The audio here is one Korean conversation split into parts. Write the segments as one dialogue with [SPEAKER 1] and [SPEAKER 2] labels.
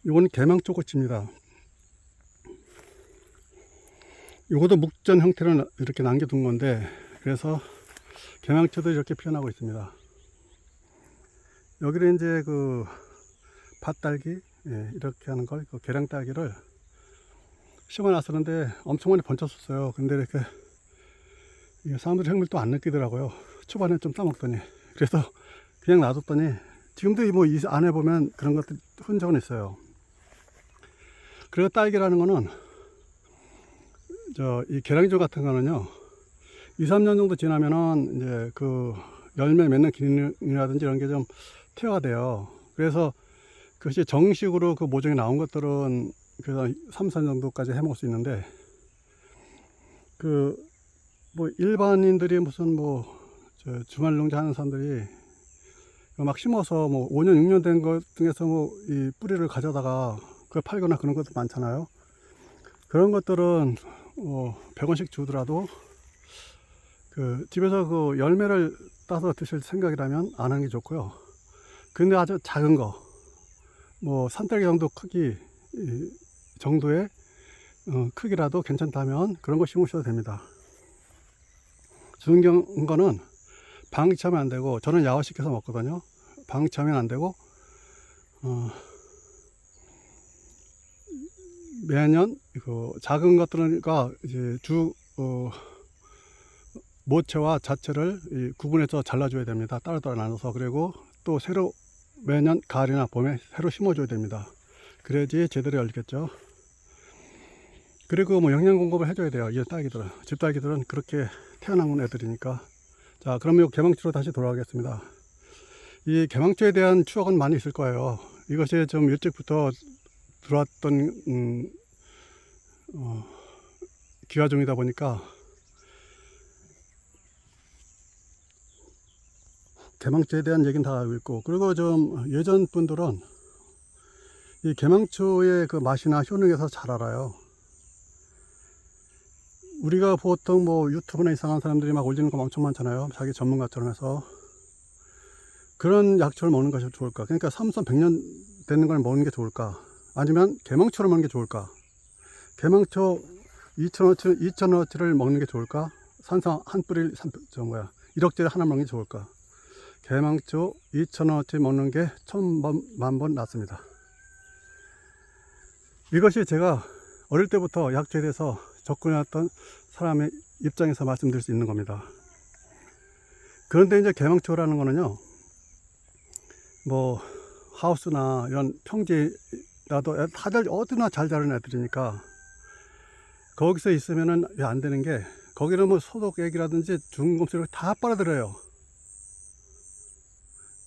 [SPEAKER 1] 이건 개망초꽃입니다. 이것도 묵전 형태로 이렇게 남겨둔 건데, 그래서 개망초도 이렇게 피어나고 있습니다. 여기를 이제 그 밭딸기, 이렇게 하는 걸, 그 계량딸기를 심어놨었는데 엄청 많이 번졌었어요. 근데 이렇게 사람들이 흥미를 또 안 느끼더라고요. 초반에 좀 따먹더니. 그래서 그냥 놔뒀더니 지금도 뭐 이 안에 보면 그런 것들 흔적은 있어요. 그리고 딸기라는 거는 이 계량종 같은 거는요, 2, 3년 정도 지나면은 이제 그 열매 맺는 기능이라든지 이런 게 좀 퇴화가 돼요. 그래서 그것이 정식으로 그 모종이 나온 것들은 그래서 3, 4년 정도까지 해 먹을 수 있는데, 그 뭐 일반인들이 무슨 뭐 주말 농자 하는 사람들이 막 심어서 뭐 5년, 6년 된 것 중에서 뭐 이 뿌리를 가져다가 그걸 팔거나 그런 것도 많잖아요. 그런 것들은 100원씩 주더라도 그 집에서 그 열매를 따서 드실 생각이라면 안 하는 게 좋고요. 근데 아주 작은 거, 뭐 산딸기 정도 크기 정도의 크기라도 괜찮다면 그런 거 심으셔도 됩니다. 중요한 거는 방치하면 안 되고, 저는 야화시켜서 먹거든요. 방치하면 안 되고, 매년 그 작은 것들과 이제 모체와 자체를 구분해서 잘라줘야 됩니다. 따로따로 나눠서. 그리고 또 새로 매년 가을이나 봄에 새로 심어줘야 됩니다. 그래야지 제대로 열리겠죠. 그리고 뭐 영양 공급을 해줘야 돼요. 이 딸기들은, 집딸기들은 그렇게 태어난 애들이니까. 자, 그러면 개망초로 다시 돌아가겠습니다. 이 개망초에 대한 추억은 많이 있을 거예요. 이것이 좀 일찍부터 들어왔던 기화종이다 보니까 개망초에 대한 얘기는 다 알고 있고, 그리고 좀 예전 분들은 이 개망초의 그 맛이나 효능에서 잘 알아요. 우리가 보통 뭐 유튜브나 이상한 사람들이 막 올리는 거 엄청 많잖아요. 자기 전문가처럼 해서. 그런 약초를 먹는 것이 좋을까? 그러니까 삼선 100년 되는 걸 먹는 게 좋을까? 아니면 개망초를 먹는 게 좋을까? 개망초 2,000원어치를 먹는 게 좋을까? 산성 한 뿌리 1억짜리 하나 먹는 게 좋을까? 개망초 2,000원어치 먹는 게 1000번 만번 낫습니다. 이것이 제가 어릴 때부터 약초에 대해서 접근해왔던 사람의 입장에서 말씀드릴 수 있는 겁니다. 그런데 이제 개망초라는 거는요, 뭐 하우스나 이런 평지라도 다들 어디나 잘 자라는 애들이니까 거기서 있으면은 안 되는 게, 거기는 뭐 소독액이라든지 중금속을 다 빨아들여요.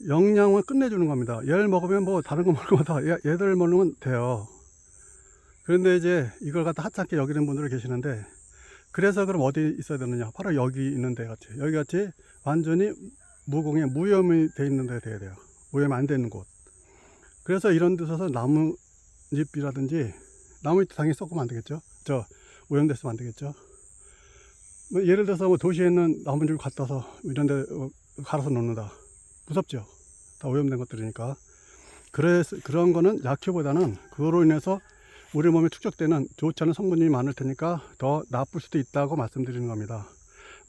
[SPEAKER 1] 영양을 끝내주는 겁니다. 얘를 먹으면 뭐 다른 거 먹는 거다 얘들 먹으면 돼요. 그런데 이제 이걸 갖다 하찮게 여기는 분들이 계시는데, 그래서 그럼 어디 있어야 되느냐? 바로 여기 있는 데 같이, 여기 같이 완전히 무공해 무염이 돼 있는 데 돼야 돼요. 오염 안 되는 곳. 그래서 이런 데서 나뭇잎이라든지, 나뭇잎 당연히 썩으면 안 되겠죠. 오염됐으면 안 되겠죠. 뭐 예를 들어서 뭐 도시에 있는 나뭇잎을 갖다서 이런 데 갈아서 놓는다. 무섭죠. 다 오염된 것들이니까. 그래서 그런 거는 약효보다는 그거로 인해서 우리 몸에 축적되는 좋지 않은 성분이 많을 테니까 더 나쁠 수도 있다고 말씀드리는 겁니다.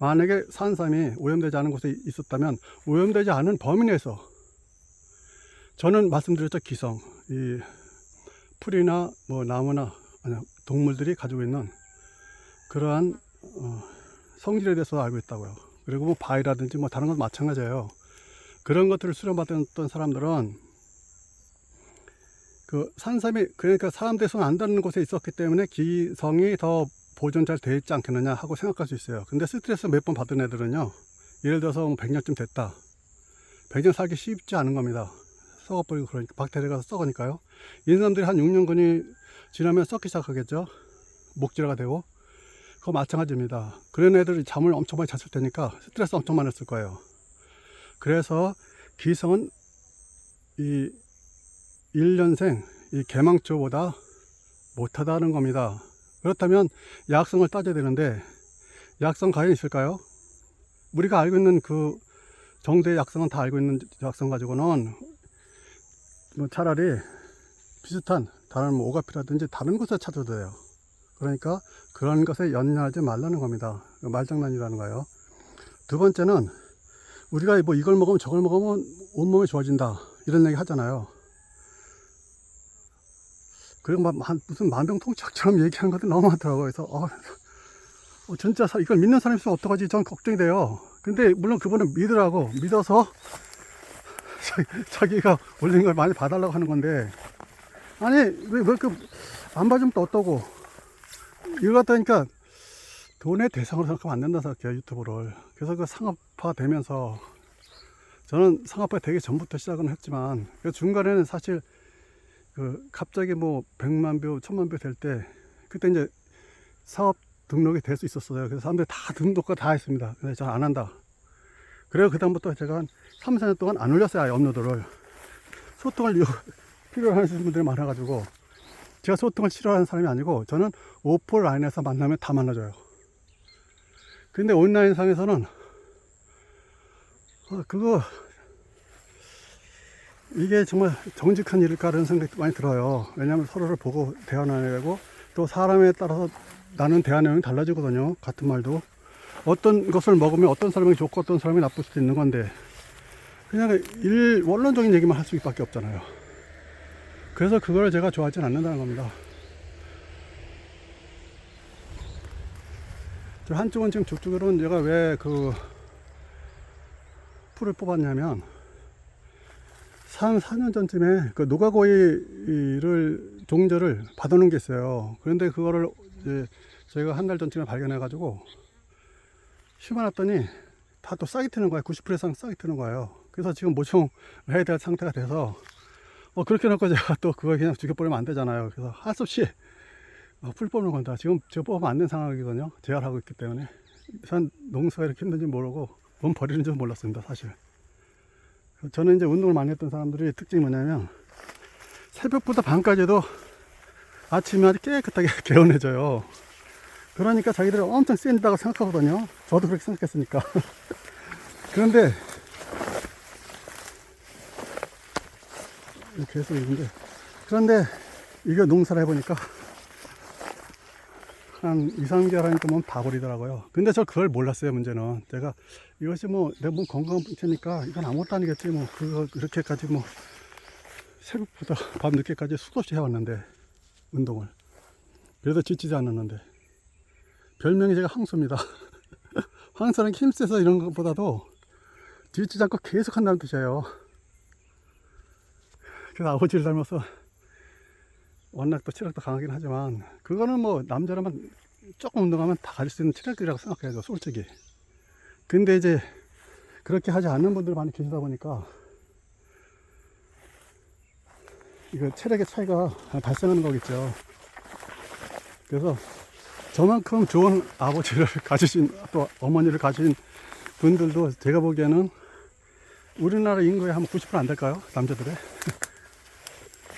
[SPEAKER 1] 만약에 산삼이 오염되지 않은 곳에 있었다면 오염되지 않은 범위 내에서, 저는 말씀드렸죠, 기성, 이 풀이나 뭐 나무나 동물들이 가지고 있는 그러한 성질에 대해서 알고 있다고요. 그리고 뭐 바위라든지 뭐 다른 건 마찬가지예요. 그런 것들을 수련받았던 사람들은 그 산삼이, 그러니까 사람들이 손 안 닿는 곳에 있었기 때문에 기성이 더 보존 잘 되어 있지 않겠느냐 하고 생각할 수 있어요. 근데 스트레스 몇 번 받은 애들은요, 예를 들어서 뭐 100년쯤 됐다, 100년 살기 쉽지 않은 겁니다. 썩어버리고, 그러니까 박테리아가 썩으니까요. 이 사람들이 한 6년근이 지나면 썩기 시작하겠죠. 목질화가 되고. 그거 마찬가지입니다. 그런 애들이 잠을 엄청 많이 잤을 테니까 스트레스 엄청 많았을 거예요. 그래서 기성은 이 1년생 이 개망초보다 못하다는 겁니다. 그렇다면 약성을 따져야 되는데, 약성 과연 있을까요? 우리가 알고 있는 그 정도의 약성은 다 알고 있는 약성 가지고는 뭐 차라리 비슷한 다른 뭐 오가피라든지 다른 곳에 찾아도 돼요. 그러니까 그런 것에 연연하지 말라는 겁니다. 말장난이라는 거예요. 두 번째는 우리가 뭐 이걸 먹으면 저걸 먹으면 온몸이 좋아진다 이런 얘기 하잖아요. 그리고 막 무슨 만병통치약처럼 얘기하는 것도 너무 많더라고요. 그래서 진짜 이걸 믿는 사람이 있으면 어떡하지? 전 걱정이 돼요. 근데 물론 그분은 믿어서 자기가 올린 걸 많이 봐달라고 하는 건데, 아니 왜 안 봐주면 또 어떠고, 이거 같다니까 돈의 대상으로 생각하면 안 된다 생각해요, 유튜브를. 그래서 그 상업화 되면서, 저는 상업화 되기 전부터 시작은 했지만 그 중간에는 사실 갑자기 뭐 100만 뷰, 1000만 뷰 될 때, 그때 이제 사업 등록이 될 수 있었어요. 그래서 사람들이 다 등록과 다 했습니다. 근데 저는 안 한다. 그래서 그다음부터 제가 한 3, 4년 동안 안 올렸어요, 아예 업로드를. 소통을 필요로 하시는 분들이 많아가지고, 제가 소통을 싫어하는 사람이 아니고, 저는 오프라인에서 만나면 다 만나줘요. 근데 온라인 상에서는 이게 정말 정직한 일일까라는 생각이 많이 들어요. 왜냐하면 서로를 보고 대화 나눠야 되고, 또 사람에 따라서 나는 대화 내용이 달라지거든요. 같은 말도 어떤 것을 먹으면 어떤 사람이 좋고 어떤 사람이 나쁠 수도 있는 건데, 그냥 원론적인 얘기만 할 수밖에 없잖아요. 그래서 그걸 제가 좋아하진 않는다는 겁니다. 한쪽은 지금 저쪽으로는 제가 왜 풀을 뽑았냐면, 3, 4년 전쯤에 그 노가고이를 종자를 받아놓은 게 있어요. 그런데 그거를 이제 제가 한 달 전쯤에 발견해가지고 심어놨더니 다 또 싹이 트는 거예요. 90% 이상 싹이 트는 거예요. 그래서 지금 모종을 해야 될 상태가 돼서, 그렇게 놓고 제가 또 그걸 그냥 죽여버리면 안 되잖아요. 그래서 할 수 없이 풀 뽑는 겁니다. 지금 제가 뽑으면 안 되는 상황이거든요. 재활하고 있기 때문에. 전 농사가 이렇게 힘든지 모르고 몸 버리는 줄 몰랐습니다, 사실. 저는 이제 운동을 많이 했던 사람들이 특징이 뭐냐면, 새벽부터 밤까지도 아침에 아주 깨끗하게 개운해져요. 그러니까 자기들이 엄청 센다고 생각하거든요. 저도 그렇게 생각했으니까. 그런데 계속 있는데, 그런데 이거 농사를 해보니까 한 2, 3개월 하니까 몸 다 버리더라고요. 근데 저 그걸 몰랐어요. 문제는 제가 이것이 뭐 내 몸 건강 문제니까 이건 아무것도 아니겠지, 뭐 그렇게까지 뭐 새벽부터 밤 늦게까지 수도 없이 해왔는데, 운동을. 그래도 지치지 않았는데. 별명이 제가 항소입니다. 항소는 힘세서 이런 것보다도 지치지 않고 계속 한다는 뜻이에요. 그래서 아버지를 닮아서 워낙 또 체력도 강하긴 하지만, 그거는 뭐 남자라면 조금 운동하면 다 가질 수 있는 체력이라고 생각해야죠, 솔직히. 근데 이제 그렇게 하지 않는 분들 많이 계시다 보니까 이거 체력의 차이가 발생하는 거겠죠. 그래서 저만큼 좋은 아버지를 가지신, 또 어머니를 가진 분들도 제가 보기에는 우리나라 인구의 한 90% 안 될까요? 남자들의.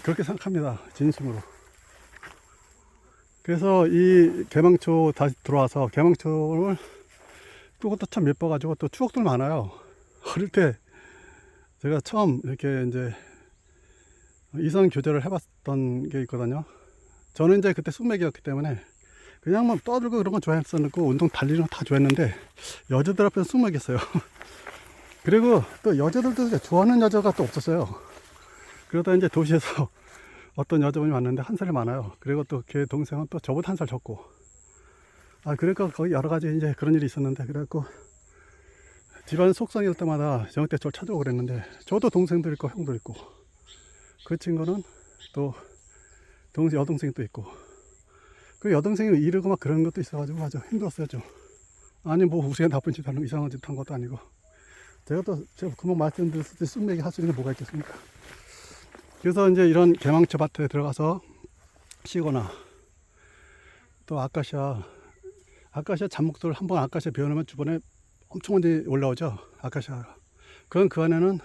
[SPEAKER 1] 그렇게 생각합니다, 진심으로. 그래서 이 개망초 다시 들어와서, 개망초를 또 그것도 참 예뻐가지고 또 추억들 많아요. 어릴 때 제가 처음 이렇게 이제 이성 교제를 해봤던 게 있거든요. 저는 이제 그때 숙맥이었기 때문에 그냥 뭐 떠들고 그런 건 좋아했었고, 운동 달리는 거 다 좋아했는데, 여자들 앞에서 숙맥이었어요. 그리고 또 여자들도 좋아하는 여자가 또 없었어요. 그러다 이제 도시에서 어떤 여자분이 왔는데 한 살이 많아요. 그리고 또 걔 동생은 또 저보다 한 살 적고, 그러니까 거기 여러 가지 이제 그런 일이 있었는데, 그래갖고 집안 속상일 때마다 저녁 때 저를 찾아오고 그랬는데, 저도 동생도 있고 형도 있고, 그 친구는 또 여동생이 또 있고, 그 여동생이 이르고 막 그런 것도 있어가지고 아주 힘들었어요, 좀. 아니 뭐 우리가 나쁜 짓 하는, 이상한 짓 한 것도 아니고, 제가 금방 말씀드렸을 때 쑥맥이 할 수 있는 게 뭐가 있겠습니까? 그래서 이제 이런 개망초 밭에 들어가서 쉬거나, 또 아카시아 잡목들 한번 아카시아 베어놓으면 주변에 엄청 많이 올라오죠, 아카시아가. 그건 그 안에는,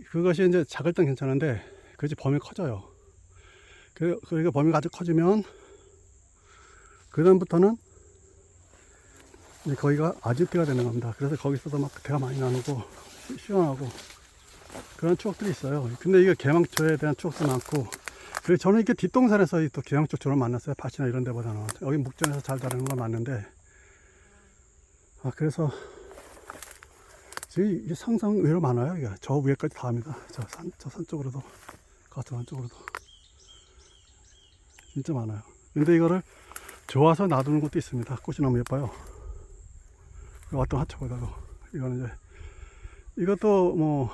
[SPEAKER 1] 그것이 이제 작을 땐 괜찮은데 그것이 범위가 커져요. 그러니까 범위가 아주 커지면 그 다음부터는 거기가 아지트가 되는 겁니다. 그래서 거기서도 막 대화 많이 나누고 시원하고 그런 추억들이 있어요. 근데 이게 개망초에 대한 추억도 많고, 그래서 저는 이렇게 뒷동산에서 또 기왕쪽 저를 만났어요. 밭이나 이런 데보다는. 여기 목전에서 잘 자라는 건 맞는데, 그래서 지금 이게 상상 의외로 많아요. 이게 저 위에까지 다 합니다. 저 산 쪽으로도, 가스원 쪽으로도. 진짜 많아요. 근데 이거를 좋아서 놔두는 것도 있습니다. 꽃이 너무 예뻐요. 왔던 하초보다도. 이거는 이제, 이것도 뭐,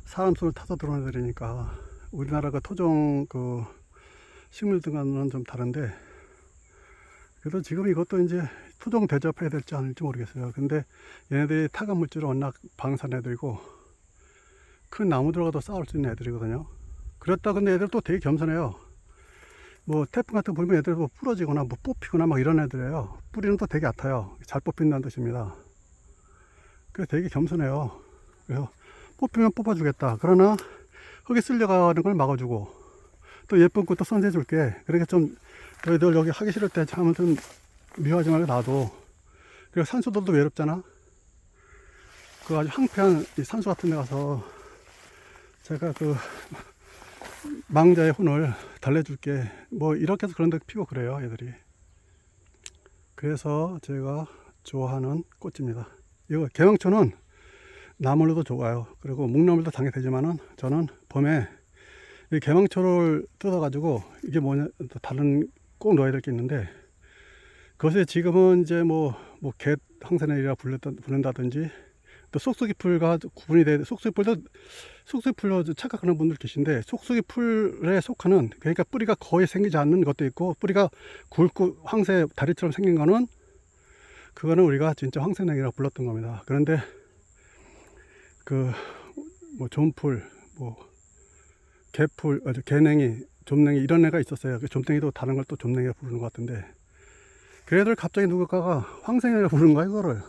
[SPEAKER 1] 사람 손을 타서 들어오는 애들이니까, 우리나라 그 토종 그 식물들과는 좀 다른데, 그래도 지금 이것도 이제 토종 대접해야 될지 아닐지 모르겠어요. 근데 얘네들이 타감 물질을 워낙 방사한 애들이고, 큰 나무 들어가도 싸울 수 있는 애들이거든요. 그렇다 근데 애들 또 되게 겸손해요. 뭐 태풍 같은 거 불면 애들 뭐 부러지거나 뭐 뽑히거나 막 이런 애들이에요. 뿌리는 또 되게 얕아요. 잘 뽑힌다는 뜻입니다. 그래서 되게 겸손해요. 그래서 뽑히면 뽑아주겠다. 그러나 흙에 쓸려가는 걸 막아주고, 또 예쁜 꽃도 선세해줄게. 그러니까 좀 너희들 여기 하기 싫을 때 하면 좀 미워하지 말고 놔둬. 그리고 산수들도 외롭잖아. 그 아주 황폐한 이 산수 같은 데 가서 제가 그 망자의 혼을 달래줄게. 뭐 이렇게 해서 그런 데 피고 그래요, 애들이. 그래서 제가 좋아하는 꽃입니다. 이거 개망초는 나물로도 좋아요. 그리고 묵나물도 당연히 되지만은 저는 봄에 이 개망초를 뜯어가지고 이게 뭐냐, 또 다른 꼭 넣어야 될 게 있는데, 그것에 지금은 이제 갯 항산화이라 부른다든지, 또 쏙쏙이 풀과 구분이 돼. 쏙쏙이 풀로 착각하는 분들 계신데, 쏙쏙이 풀에 속하는, 그러니까 뿌리가 거의 생기지 않는 것도 있고, 뿌리가 굵고 황새 다리처럼 생긴 거는, 그거는 우리가 진짜 황새냉이라고 불렀던 겁니다. 그런데 존풀, 개풀, 개냉이, 좀냉이 이런 애가 있었어요. 그 좀냉이도 다른 걸 또 좀냉이라고 부르는 것 같은데, 걔네들 갑자기 누군가가 황새냉이라고 부르는 거야, 이거를.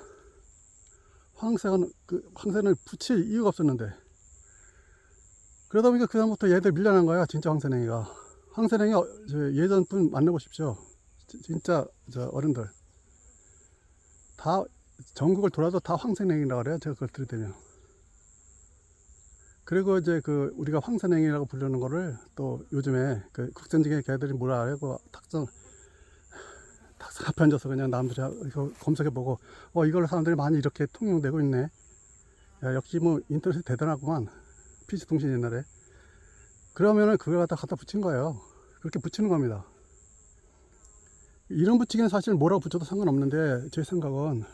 [SPEAKER 1] 황새는 붙일 이유가 없었는데. 그러다 보니까 그다음부터 얘들 밀려난 거야, 진짜 황새냉이가. 황새냉이 예전 분 만나보십시오. 진짜 어른들. 다 전국을 돌아도 다 황새냉이라고 그래요, 제가 그걸 들이대면. 그리고 이제 우리가 황새냉이라고 부르는 거를 또 요즘에 국선직의 걔들이 뭐라 하고 탁상 앞에 앉아서 그냥 남들이 이거 검색해보고, 이걸 사람들이 많이 이렇게 통용되고 있네. 야, 역시 뭐 인터넷이 대단하구만. PC통신 옛날에. 그러면은 그걸 갖다 붙인 거예요. 그렇게 붙이는 겁니다. 이름 붙이기는 사실 뭐라고 붙여도 상관없는데, 제 생각은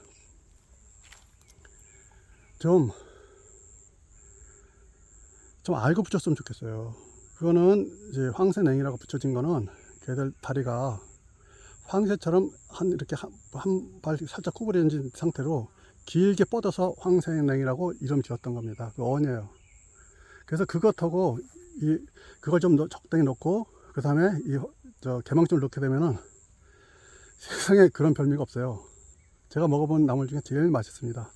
[SPEAKER 1] 좀 알고 붙였으면 좋겠어요. 그거는 이제 황새냉이라고 붙여진 거는 걔들 다리가 황새처럼 이렇게 한 발 살짝 구부러진 상태로 길게 뻗어서 황새냉이라고 이름 지었던 겁니다. 그 어원이에요. 그래서 그것하고 그걸 좀 적당히 넣고, 그 다음에 개망초를 넣게 되면은 세상에 그런 별미가 없어요. 제가 먹어본 나물 중에 제일 맛있습니다.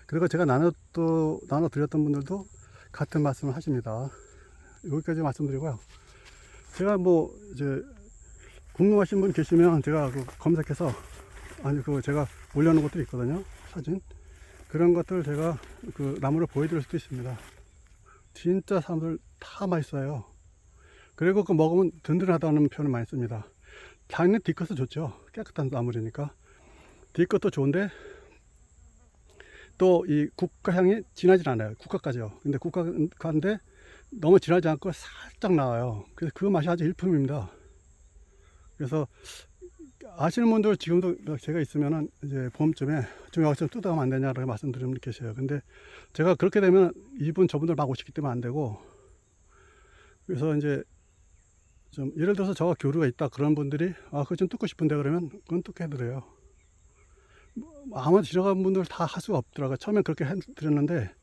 [SPEAKER 1] 그리고 제가 나눠드렸던 분들도 같은 말씀을 하십니다. 여기까지 말씀드리고요. 제가 궁금하신 분 계시면 제가 검색해서, 제가 올려놓은 것들이 있거든요. 사진. 그런 것들 제가 나무를 보여드릴 수도 있습니다. 진짜 사람들 다 맛있어요. 그리고 먹으면 든든하다는 표현을 많이 씁니다. 당연히 뒤끝도 좋죠. 깨끗한 나물이니까. 뒤끝도 좋은데, 또 이 국화향이 진하진 않아요. 국화까지요. 근데 국화인데 너무 진하지 않고 살짝 나와요. 그래서 그 맛이 아주 일품입니다. 그래서 아시는 분들 지금도 제가 있으면은 이제 봄쯤에 좀 여기 좀 뜯어가면 안 되냐라고 말씀드리는 분들 계세요. 근데 제가 그렇게 되면 저분들 막 오시기 때문에 안 되고, 그래서 이제 좀 예를 들어서 저가 교류가 있다 그런 분들이 그거 좀 뜯고 싶은데 그러면 그건 뜯게 해드려요. 아마 지나간 분들 다 할 수가 없더라고요. 처음엔 그렇게 해드렸는데,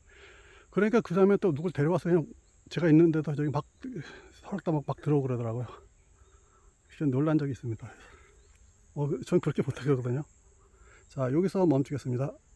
[SPEAKER 1] 그러니까 그 다음에 또 누굴 데려와서 그냥 제가 있는데도 저기 막 서랍다 막 들어오고 그러더라고요. 놀란 적이 있습니다. 전 그렇게 못하거든요. 자, 여기서 멈추겠습니다.